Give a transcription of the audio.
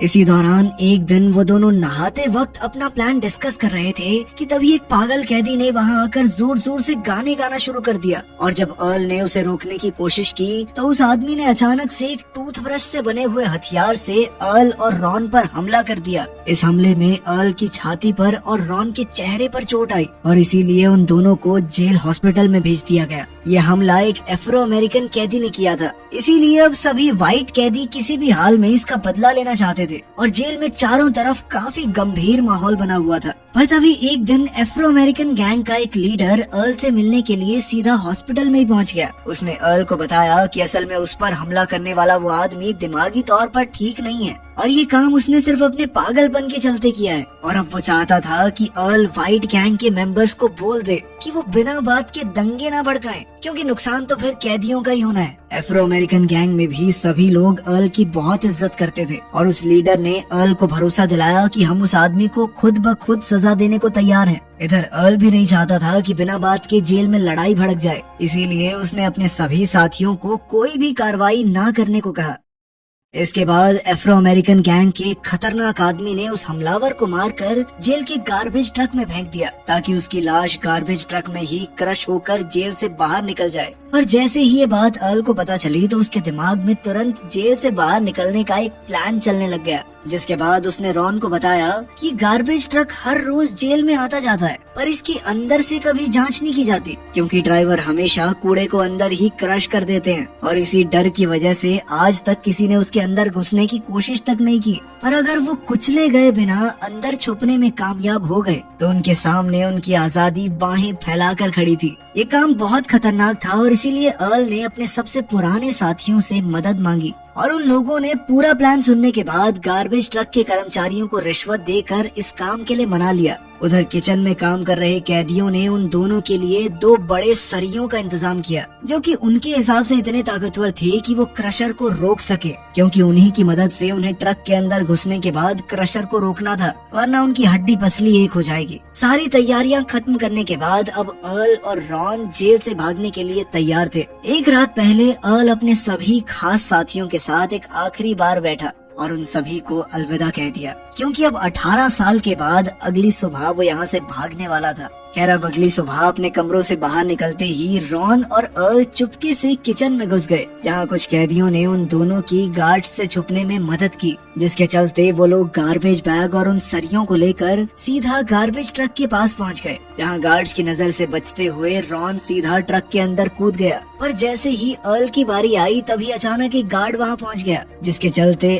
इसी दौरान एक दिन वो दोनों नहाते वक्त अपना प्लान डिस्कस कर रहे थे कि तभी एक पागल कैदी ने वहाँ आकर जोर जोर से गाने गाना शुरू कर दिया। और जब अर्ल ने उसे रोकने की कोशिश की तो उस आदमी ने अचानक से एक टूथब्रश से बने हुए हथियार से अर्ल और रॉन पर हमला कर दिया। इस हमले में अर्ल की छाती पर और रॉन के चेहरे पर चोट आई और इसीलिए उन दोनों को जेल हॉस्पिटल में भेज दिया गया। यह हमला एक एफ्रो अमेरिकन कैदी ने किया था, इसीलिए अब सभी व्हाइट कैदी किसी भी हाल में इसका बदला लेना चाहते थे और जेल में चारों तरफ काफी गंभीर माहौल बना हुआ था। पर तभी एक दिन एफ्रो अमेरिकन गैंग का एक लीडर अर्ल से मिलने के लिए सीधा हॉस्पिटल में ही पहुंच गया। उसने अर्ल को बताया कि असल में उस पर हमला करने वाला वो आदमी दिमागी तौर पर ठीक नहीं है और ये काम उसने सिर्फ अपने पागलपन के चलते किया है। और अब वो चाहता था कि अर्ल व्हाइट गैंग के मेंबर्स को बोल दे कि वो बिना बात के दंगे ना भड़काएं, क्योंकि नुकसान तो फिर कैदियों का ही होना है। एफ्रो अमेरिकन गैंग में भी सभी लोग अर्ल की बहुत इज्जत करते थे और उस लीडर ने अर्ल को भरोसा दिलाया कि हम उस आदमी को खुद ब खुद सजा देने को तैयार हैं। इधर अर्ल भी नहीं चाहता था कि बिना बात के जेल में लड़ाई भड़क जाए, इसीलिए उसने अपने सभी साथियों को कोई भी कार्रवाई ना करने को कहा। इसके बाद एफ्रो अमेरिकन गैंग के खतरनाक आदमी ने उस हमलावर को मारकर जेल के गार्बेज ट्रक में फेंक दिया ताकि उसकी लाश गार्बेज ट्रक में ही क्रश होकर जेल से बाहर निकल जाए। पर जैसे ही ये बात अर्ल को पता चली तो उसके दिमाग में तुरंत जेल से बाहर निकलने का एक प्लान चलने लग गया, जिसके बाद उसने रॉन को बताया कि गार्बेज ट्रक हर रोज जेल में आता जाता है पर इसकी अंदर से कभी जांच नहीं की जाती, क्योंकि ड्राइवर हमेशा कूड़े को अंदर ही क्रश कर देते हैं और इसी डर की वजह से आज तक किसी ने उसके अंदर घुसने की कोशिश तक नहीं की। पर अगर वो कुचले गए बिना अंदर छुपने में कामयाब हो गए तो उनके सामने उनकी आजादी बाहें फैलाकर खड़ी थी। ये काम बहुत खतरनाक था और इसीलिए अर्ल ने अपने सबसे पुराने साथियों से मदद मांगी और उन लोगों ने पूरा प्लान सुनने के बाद गार्बेज ट्रक के कर्मचारियों को रिश्वत देकर इस काम के लिए मना लिया। उधर किचन में काम कर रहे कैदियों ने उन दोनों के लिए 2 बड़े सरियों का इंतजाम किया, जो कि उनके हिसाब से इतने ताकतवर थे कि वो क्रशर को रोक सके, क्योंकि उन्हीं की मदद से उन्हें ट्रक के अंदर घुसने के बाद क्रशर को रोकना था, वरना उनकी हड्डी पसली एक हो जाएगी। सारी तैयारियां खत्म करने के बाद अब अर्ल और रॉन जेल से भागने के लिए तैयार थे। एक रात पहले अर्ल अपने सभी खास साथियों के साथ एक आखिरी बार बैठा और उन सभी को अलविदा कह दिया, क्योंकि अब 18 साल के बाद अगली सुबह वो यहाँ से भागने वाला था। खैर अब अगली सुबह अपने कमरों से बाहर निकलते ही रॉन और अर्ल चुपके से किचन में घुस गए, जहाँ कुछ कैदियों ने उन दोनों की गार्ड से छुपने में मदद की, जिसके चलते वो लोग गार्बेज बैग और उन सरियों को लेकर सीधा गार्बेज ट्रक के पास पहुँच गए, जहाँ गार्ड्स की नजर से बचते हुए रॉन सीधा ट्रक के अंदर कूद गया। पर जैसे ही अर्ल की बारी आई तभी अचानक एक गार्ड वहाँ पहुँच गया, जिसके चलते